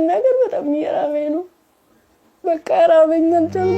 ነገር በጣም እየራበኝ ነው። በቃ ራበኛል ደግሞ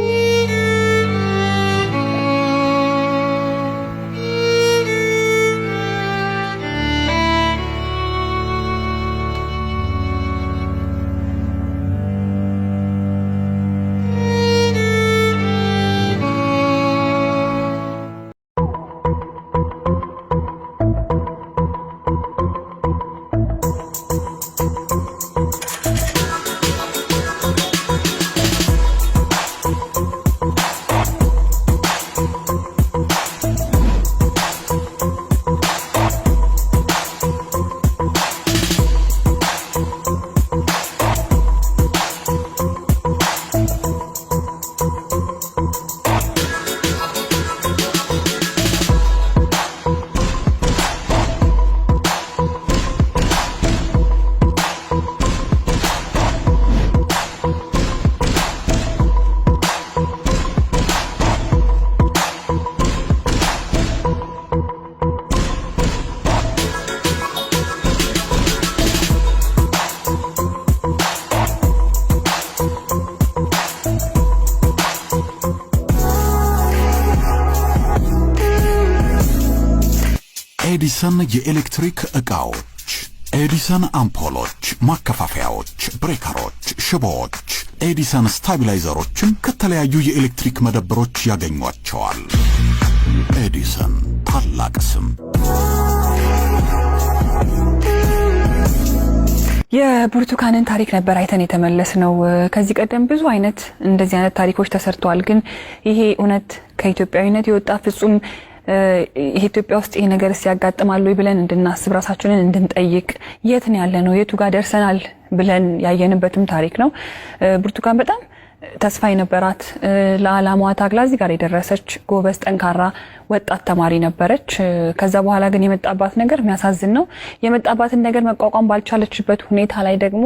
ኤዲሰን የኤሌክትሪክ ዕቃዎች፣ ኤዲሰን አምፖሎች፣ ማከፋፈያዎች፣ ብሬከሮች፣ ሽቦዎች፣ ኤዲሰን ስታቢላይዘሮችን ከተለያዩ የኤሌክትሪክ መደብሮች ያገኟቸዋል። ኤዲሰን ታላቅ ስም። የብርቱካንን ታሪክ ነበር አይተን የተመለስነው። ከዚህ ቀደም ብዙ አይነት እንደዚህ አይነት ታሪኮች ተሰርተዋል። ግን ይሄ እውነት ከኢትዮጵያዊነት የወጣ ፍጹም ኢትዮጵያ ውስጥ ይሄ ነገር ሲያጋጥማሉ ብለን እንድናስብ ራሳችንን እንድንጠይቅ የት ነው ያለነው የቱ ጋር ደርሰናል ብለን ያየንበትም ታሪክ ነው። ብርቱካን በጣም ተስፋ የነበራት ለዓላማዋ ታግላ እዚህ ጋር የደረሰች ጎበዝ ጠንካራ ወጣት ተማሪ ነበረች። ከዛ በኋላ ግን የመጣባት ነገር የሚያሳዝን ነው። የመጣባትን ነገር መቋቋም ባልቻለችበት ሁኔታ ላይ ደግሞ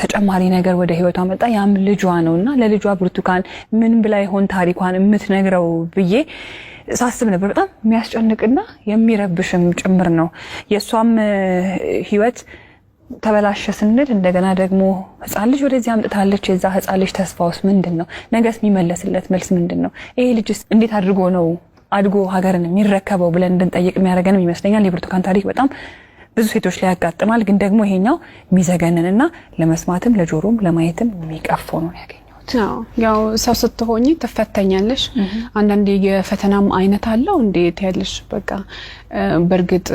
ተጨማሪ ነገር ወደ ህይወቷ መጣ። ያም ልጇ ነውና ለልጇ ብርቱካን ምን ብላ ይሆን ታሪኳን የምትነግረው ብዬ ሳስብ ነበር። በጣም የሚያስጨንቅና የሚረብሽም ጭምር ነው። የሷም ህይወት ተበላሸ ስንል እንደገና ደግሞ ህፃን ልጅ ወደዚህ አምጥታለች። የዛ ህፃን ልጅ ተስፋውስ ምንድነው? ነገስ የሚመለስለት መልስ ምንድነው? ይሄ ልጅስ እንዴት አድርጎ ነው አድጎ ሀገርን የሚረከበው ብለን እንድንጠይቅ የሚያደርገንም ይመስለኛል። የብርቱካን ታሪክ በጣም ብዙ ሴቶች ላይ ያጋጥማል። ግን ደግሞ ይሄኛው የሚዘገንንና ለመስማትም ለጆሮም ለማየትም የሚቀፈው ነው ያገኘው። ያው ሰው ስትሆኚ ተፈተኛለሽ። አንዳንዴ የፈተናም አይነት አለው እንዴት ያለሽ በቃ በርግጥ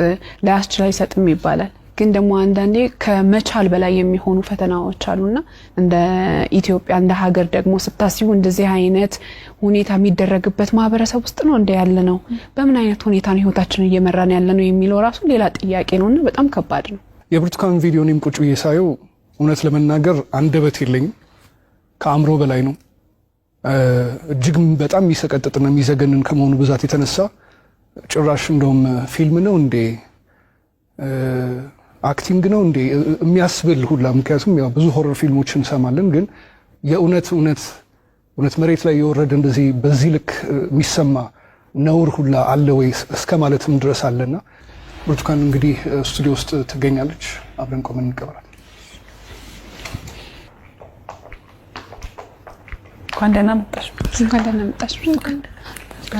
ላያስችል አይሰጥም ይባላል። ግን ደግሞ አንዳንዴ ከመቻል በላይ የሚሆኑ ፈተናዎች አሉና እንደ ኢትዮጵያ እንደ ሀገር ደግሞ ስታስቡ እንደዚህ አይነት ሁኔታ የሚደረግበት ማህበረሰብ ውስጥ ነው እንደ ያለ ነው። በምን አይነት ሁኔታ ነው ህይወታችንን እየመራን ያለ ነው የሚለው ራሱ ሌላ ጥያቄ ነውና በጣም ከባድ ነው። የብርቱካን ቪዲዮንም ቁጭ እየሳየው እውነት ለመናገር አንደበት የለኝም። ከአምሮ በላይ ነው። እጅግ በጣም የሚሰቀጥጥና የሚዘገንን ከመሆኑ ብዛት የተነሳ ጭራሽ እንደውም ፊልም ነው እንዴ አክቲንግ ነው እንዴ የሚያስብል ሁላ። ምክንያቱም ያው ብዙ ሆረር ፊልሞችን እንሰማለን፣ ግን የእውነት መሬት ላይ የወረደ እንደዚህ በዚህ ልክ የሚሰማ ነውር ሁላ አለ ወይ እስከ ማለትም ድረስ አለና ብርቱካን እንግዲህ ስቱዲዮ ውስጥ ትገኛለች። አብረን ቆመን እንቀበላለን። እንኳን ደህና መጣሽ። እንኳን ደህና መጣሽ።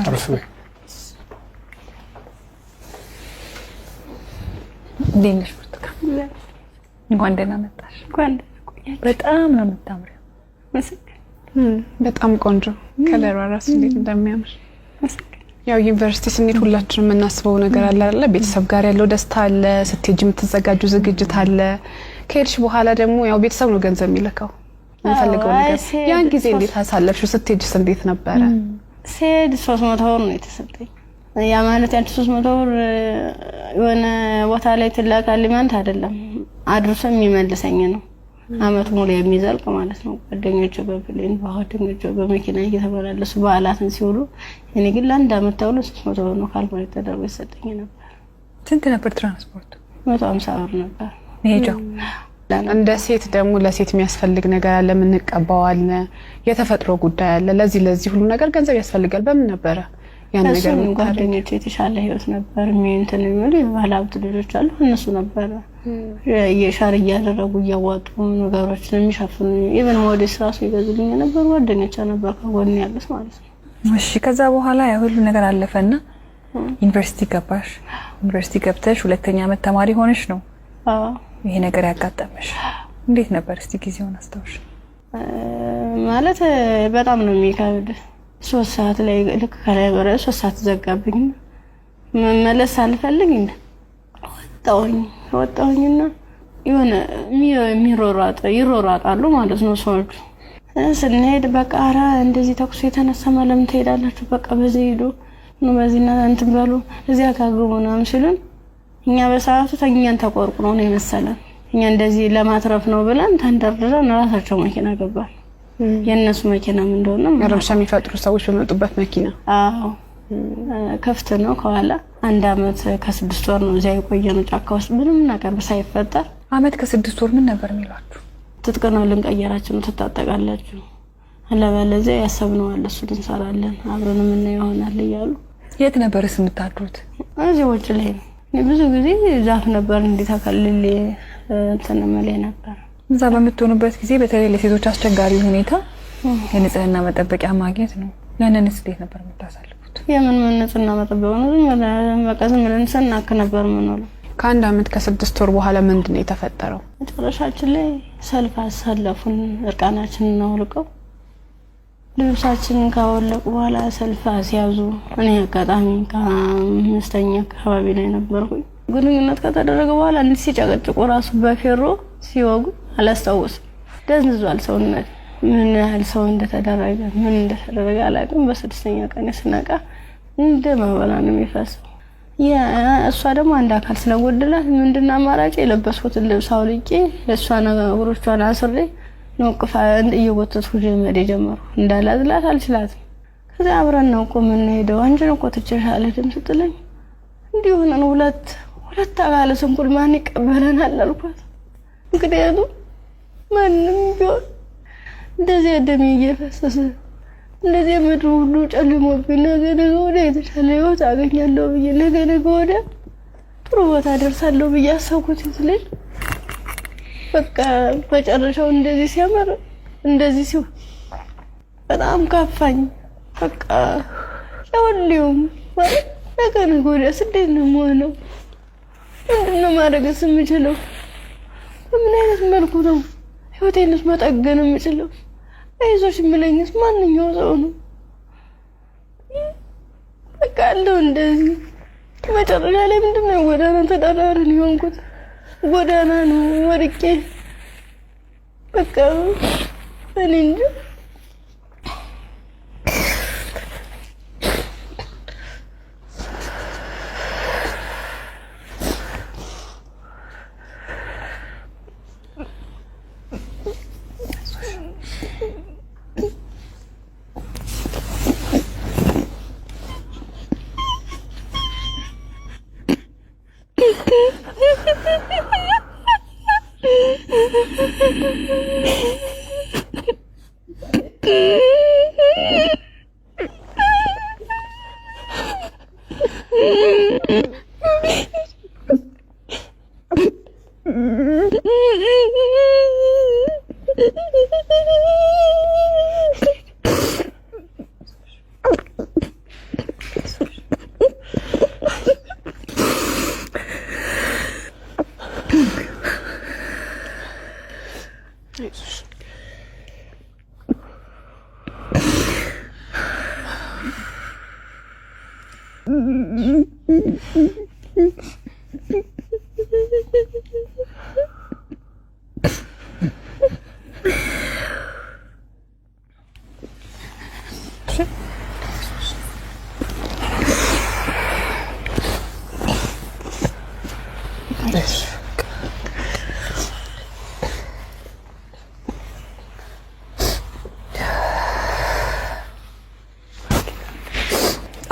አረፍ በይ። እንዴት ነሽ ብርቱካን? እንኳን ደህና መጣሽ። በጣም ነው የምታምሪው። በጣም ቆንጆ ከለሯ ራሱ እንዴት እንደሚያምር። ያው ዩኒቨርሲቲ ስንሄድ ሁላችንም የምናስበው ነገር አለ አይደል? ቤተሰብ ጋር ያለው ደስታ አለ፣ ስትሄጂ የምትዘጋጁ ዝግጅት አለ። ከሄድሽ በኋላ ደግሞ ያው ቤተሰብ ነው ገንዘብ የሚልከው እንፈልገው ነገር። ያን ጊዜ እንዴት አሳለፍሽ? ስትሄጂስ እንዴት ነበረ? ስሄድ 300 ብር ነው የተሰጠኝ። ያ ማለት ያንቺ 300 ብር የሆነ ቦታ ላይ ትላካል ማለት አይደለም፣ አድርሶ የሚመልሰኝ ነው። አመት ሙሉ የሚዘልቅ ማለት ነው። ጓደኞቼ በፕሌን ጓደኞቼ በመኪና እየተመላለሱ በዓላትን ሲውሉ እኔ ግን ለአንድ አመት ተውሎ 300 ብር ነው ካልኩሌት ተደርጎ የሰጠኝ ነበር። ስንት ነበር ትራንስፖርት? 150 ብር ነበር ሄጆ። እንደ ሴት ደግሞ ለሴት የሚያስፈልግ ነገር አለ፣ ምን ቀባው አለ፣ የተፈጥሮ ጉዳይ አለ። ለዚህ ሁሉ ነገር ገንዘብ ያስፈልጋል። በምን ነበረ ያን ነገር ነው ጓደኞቼ የተሻለ ህይወት ነበር እንትን የሚሉ ባለሀብት ልጆች አሉ እነሱ ነበር የሻር እያደረጉ እያዋጡ ነገሮችን የሚሸፍኑ ኢቭን ሞዴስ ራሱ ይገዙልኝ ነበር ጓደኞቼ ነበር ከጎን ያሉት ማለት ነው። እሺ ከዛ በኋላ ያ ሁሉ ነገር አለፈና ዩኒቨርሲቲ ገባሽ። ዩኒቨርሲቲ ገብተሽ ሁለተኛ ዓመት ተማሪ ሆነሽ ነው ይሄ ነገር ያጋጠመሽ። እንዴት ነበር እስቲ ጊዜውን አስታውሽ? ማለት በጣም ነው የሚከብድ 3 ሰዓት ላይ ልክ ከላይ ወረ 3 ሰዓት ዘጋብኝ መመለስ አልፈልግም ወጣሁኝና የሆነ ይሮራጣሉ ማለት ነው ሰዎች ስንሄድ በቃ አራ እንደዚህ ተኩስ የተነሳ ማለም ትሄዳላችሁ በቃ በዚህ ሄዱ ነው በዚህና እንትን በሉ እዚያ ካገቡናም ሲሉን እኛ በሰዓቱ ተኛን ተቆርቁሮ ነው የመሰለን እኛ እንደዚህ ለማትረፍ ነው ብለን ተንደርድረን ራሳቸው መኪና ገባን የነሱ መኪና ምን እንደሆነ ረብሻ የሚፈጥሩ ሰዎች በመጡበት መኪና ከፍተ ነው ከኋላ 1 አመት ከ6 ወር ነው እዚያ የቆየነው ጫካ ውስጥ ምንም ነገር ሳይፈጠር አመት ከ6 ወር ምን ነበር የሚሏችሁ? ትጥቅ ነው ልንቀየራችሁ ነው ተጣጣቃላችሁ አለበለዚያ ያሰብነው አለ እሱ እንሰራለን አብረን ምን ይሆናል ይያሉ። የት ነበርስ የምታድሩት? እዚህ ውጭ ላይ ነው ብዙ ጊዜ ዛፍ ነበር እንዲታከልል ተነመለ ነበር። እዛ በመጥቶንበት ጊዜ በተለይ ለሴቶች አስቸጋሪ ሁኔታ የንጽህና መጠበቂያ ማግኘት ነው። ያንንስ እንዴት ነበር የምታሳልፉት? የምን ንጽህና መጠበቂያ ነው መቀዝም ብለን ስናክ ነበር ምንለው። ከ1 አመት ከ6 ወር በኋላ ምንድነው የተፈጠረው? መጨረሻችን ላይ ሰልፍ አሳለፉን እርቃናችንን ነው ልቀው ልብሳችንን ካወለቁ በኋላ ሰልፍ አስያዙ። እኔ አጋጣሚ ከአምስተኛ አካባቢ ላይ ነበርኩኝ። ግንኙነት ከተደረገ በኋላ እንዲህ ሲጨቀጭቁ ራሱ በፌሮ ሲወጉ አላስታውስም። ደንዝዟል ሰውነት ምን ያህል ሰው እንደተደረገ ምን እንደተደረገ አላውቅም። በ6ኛ ቀን ስነቃ እንደማበላ ነው የሚፈሰው። እሷ ደግሞ አንድ አካል ስለጎደላት ምንድነው አማራጭ የለበስኩትን ልብስ አውልቄ ለሷ ነገሮቿን አስሬ ነው ቅፋ እየወተትኩ ጀመር ጀመሩ እንዳላዝላት አልችላትም። ከዛ አብረን ነው ቆመን ሄደው አንቺን እኮ ትችላለህ ስትለኝ እንዲሁ ነው ሁለት አባለ ስንኩል ማን ይቀበለናል አልኳት። ምክንያቱም ማንም ቢሆን እንደዚህ ደም እየፈሰሰ እንደዚህ ምድሩ ሁሉ ጨልሞብኝ ነገ ወዲያ የተሻለ ህይወት አገኛለሁ ብዬ ነገ ወዲያ ጥሩ ቦታ ደርሳለሁ ብዬ አሰብኩት ስለኝ በቃ መጨረሻው እንደዚህ ሲያመር እንደዚህ ሲው በጣም ካፋኝ። በቃ ለሁሉም ማለት ነገ ወዲያ ስደት ነው የምሆነው። ምንድነው ማድረግስ የምችለው? በምን አይነት መልኩ ነው ህይወቴንስ መጠገን የምችለው? አይዞሽ የሚለኝስ ማንኛው ሰው ነው? በቃ አለው እንደዚህ መጨረሻ ላይ ምንድነው ጎዳና ተዳዳሪ ሆንኩት። ጎዳና ነው ወድቄ በቃ እኔ እንጂ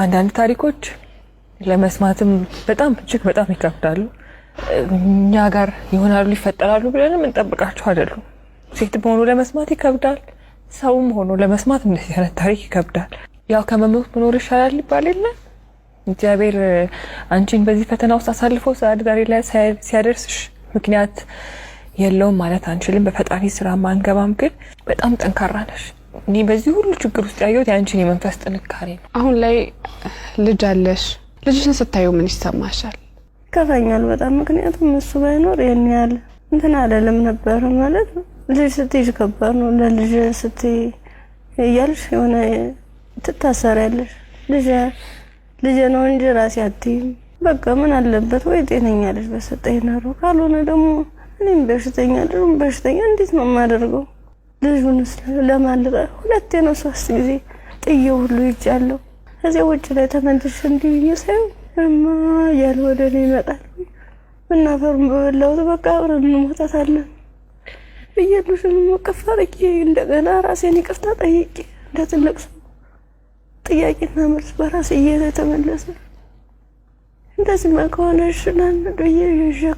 አንዳንድ ታሪኮች ለመስማትም በጣም እጅግ በጣም ይከብዳሉ። እኛ ጋር ይሆናሉ ይፈጠራሉ ብለንም እንጠብቃቸው አይደሉም። ሴት ሆኖ ለመስማት ይከብዳል፣ ሰውም ሆኖ ለመስማት እንደዚህ አይነት ታሪክ ይከብዳል። ያው ከመሞት መኖር ይሻላል ይባል የለ እግዚአብሔር አንቺን በዚህ ፈተና ውስጥ አሳልፎ ዛሬ ላይ ሲያደርስሽ ምክንያት የለውም ማለት አንችልም። በፈጣሪ ስራ ማንገባም፣ ግን በጣም ጠንካራ ነሽ። እኔ በዚህ ሁሉ ችግር ውስጥ ያየሁት ያንቺን የመንፈስ ጥንካሬ ነው። አሁን ላይ ልጅ አለሽ። ልጅሽን ስታዩ ምን ይሰማሻል? ከፋኛል በጣም። ምክንያቱም እሱ ባይኖር የኔ ያለ እንትን አይደለም ነበር ማለት ልጅ ስትይዥ ከባድ ነው። ለልጅ ስትይ እያልሽ የሆነ ትታሰሪያለሽ። ልጅ ነው እንጂ ራሴ አትይም። በቃ ምን አለበት ወይ ጤነኛ ልጅ በሰጠኝ ነው። ካልሆነ ደግሞ እኔም በሽተኛ ልጅም በሽተኛ እንዴት ነው የማደርገው? ልጁንስ ለማልቀ ሁለቴ ነው 3 ጊዜ ጥዬው ሁሉ ይጫለው። ከዚያ ውጭ ላይ ተመልሼ እንዲህ ሳይው እማ ያለ ወደ እኔ ይመጣል። ምናፈሩን በበላሁት በቃ አብረን እንሞታታለን ብዬልሽም መቀፋርቂ እንደገና ራሴን ይቅርታ ጠይቄ እንደ ትልቅ ሰው ጥያቄና መልስ በራሴ እየተመለሰ እንደዚህ ከሆነ ሽናን ዶዬ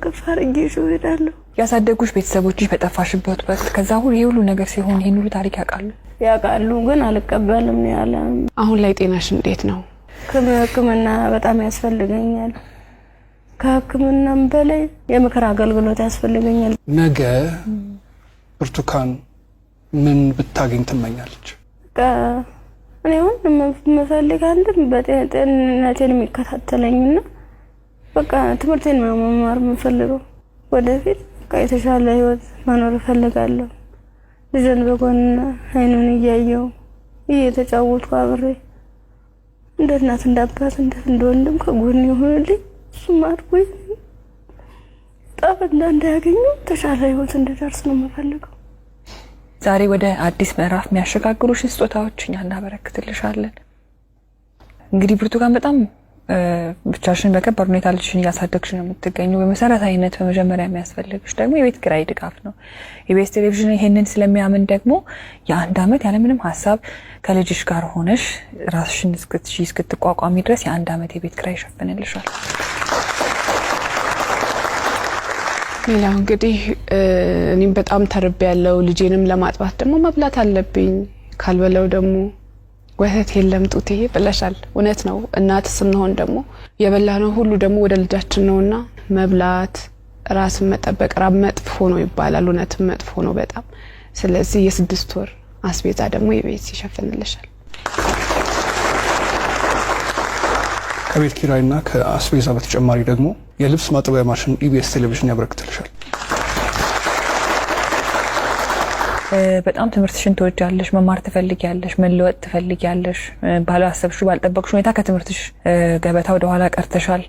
ከፋርቂ እሄዳለሁ። ያሳደጉሽ ቤተሰቦችሽ በጠፋሽበት ወቅት ከዛ ሁሉ ነገር ሲሆን ይሄን ሁሉ ታሪክ ያውቃሉ፣ ግን አልቀበልም ነው ያለ። አሁን ላይ ጤናሽ እንዴት ነው? ከሕክምና በጣም ያስፈልገኛል። ከሕክምናም በላይ የምክር አገልግሎት ያስፈልገኛል። ነገ ብርቱካን ምን ብታገኝ ትመኛለች? እኔ አሁን የምፈልግ አንድም በጤንነቴን የሚከታተለኝና በቃ ትምህርቴን መማር የምፈልገው ወደፊት የተሻለ ህይወት መኖር እፈልጋለሁ። ልጅን በጎን አይኑን እያየው እየተጫወትኩ አብሬ እንደ እናት እንደ አባት እንደ ወንድም ከጎን ይሆንልኝ። እሱም አድርጎኝ ጠብ እንዳያገኙ ተሻለ ህይወት እንድደርስ ነው የምፈልገው። ዛሬ ወደ አዲስ ምዕራፍ የሚያሸጋግሩሽ ስጦታዎች እኛ እናበረክትልሻለን። እንግዲህ ብርቱካን በጣም ብቻሽን በከባድ ሁኔታ ልጅሽን እያሳደግሽ ነው የምትገኙ። በመሰረታዊነት በመጀመሪያ የሚያስፈልግሽ ደግሞ የቤት ኪራይ ድጋፍ ነው። ኢቢኤስ ቴሌቪዥን ይሄንን ስለሚያምን ደግሞ የ1 አመት ያለምንም ሀሳብ ከልጅሽ ጋር ሆነሽ ራስሽን እስክትቋቋሚ ድረስ የ1 አመት የቤት ኪራይ ይሸፍንልሻል። ሌላው እንግዲህ እኔም በጣም ተርቤያለሁ። ልጄንም ለማጥባት ደግሞ መብላት አለብኝ። ካልበለው ደግሞ ወተት የለም ጡቴ ብለሻል። እውነት ነው። እናት ስንሆን ደግሞ የበላነው ሁሉ ደግሞ ወደ ልጃችን ነውና መብላት፣ ራስን መጠበቅ ራብ መጥፎ ነው ይባላል። እውነትም መጥፎ ነው በጣም። ስለዚህ የ6 ወር አስቤዛ ደግሞ የቤት ይሸፍንልሻል። ከቤት ኪራይና ከአስቤዛ በተጨማሪ ደግሞ የልብስ ማጠቢያ ማሽን ኢቢኤስ ቴሌቪዥን ያበረክትልሻል። በጣም ትምህርትሽን ትወጃለሽ፣ መማር ትፈልጊያለሽ፣ መለወጥ ትፈልጊያለሽ። ባላሰብሽው ባልጠበቅሽው ሁኔታ ከትምህርትሽ ገበታ ወደ ኋላ ቀርተሻል።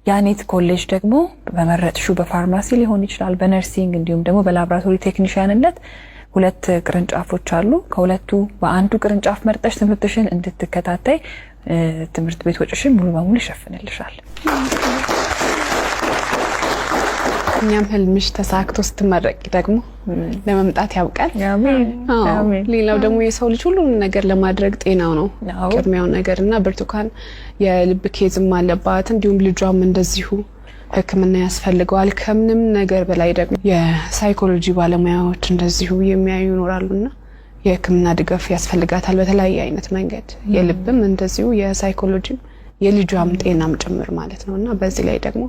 ያኔት ኮሌጅ ደግሞ በመረጥሽው በፋርማሲ ሊሆን ይችላል፣ በነርሲንግ እንዲሁም ደግሞ በላብራቶሪ ቴክኒሻንነት 2 ቅርንጫፎች አሉ። ከሁለቱ በአንዱ ቅርንጫፍ መርጠሽ ትምህርትሽን እንድትከታተይ ትምህርት ቤት ወጪሽን ሙሉ በሙሉ ይሸፍንልሻል። እኛም ህልምሽ ተሳክቶ ስትመረቂ ደግሞ ለመምጣት ያብቃል። አሜን። ሌላው ደግሞ የሰው ልጅ ሁሉ ነገር ለማድረግ ጤናው ነው ቅድሚያው ነገርና ብርቱካን የልብ ኬዝም አለባት፣ እንዲሁም ልጇም እንደዚሁ ሕክምና ያስፈልገዋል። ከምንም ነገር በላይ ደግሞ የሳይኮሎጂ ባለሙያዎች እንደዚሁ የሚያዩ ይኖራሉና የሕክምና ድጋፍ ያስፈልጋታል በተለያየ አይነት መንገድ፣ የልብም እንደዚሁ የሳይኮሎጂም የልጇም ጤናም ጭምር ማለት ነውና በዚህ ላይ ደግሞ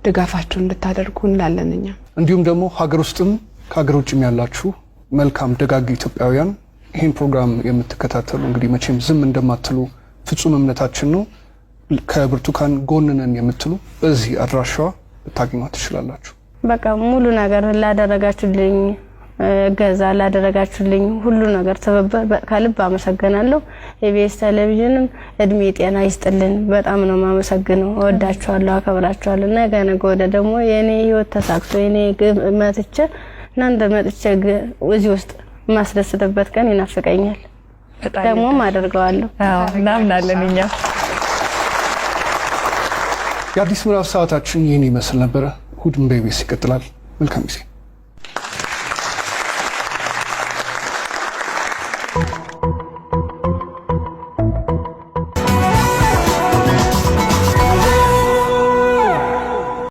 ድጋፋችሁን እንድታደርጉ እንላለን። እኛ እንዲሁም ደግሞ ሀገር ውስጥም ከሀገር ውጭም ያላችሁ መልካም ደጋግ ኢትዮጵያውያን ይህን ፕሮግራም የምትከታተሉ እንግዲህ መቼም ዝም እንደማትሉ ፍጹም እምነታችን ነው። ከብርቱካን ጎን ነን የምትሉ በዚህ አድራሻዋ ልታገኟት ትችላላችሁ። በቃ ሙሉ ነገር ላደረጋችሁልኝ ገዛ ላደረጋችሁልኝ ሁሉ ነገር ተበበር ከልብ አመሰግናለሁ። ኢቢኤስ ቴሌቪዥንም እድሜ ጤና ይስጥልን። በጣም ነው ማመሰግነው። እወዳችኋለሁ፣ አከብራችኋለሁ። ነገ ወደ ደግሞ የኔ ህይወት ተሳክቶ የኔ መጥቼ እናንተ መጥቼ እዚህ ውስጥ ማስደስተበት ቀን ይናፍቀኛል። ደግሞም አደርገዋለሁ። እናምናለን እኛ። የአዲስ ምዕራፍ ሰዓታችን ይህን ይመስል ነበረ። እሑድም በኢቢኤስ ይቀጥላል። መልካም ጊዜ።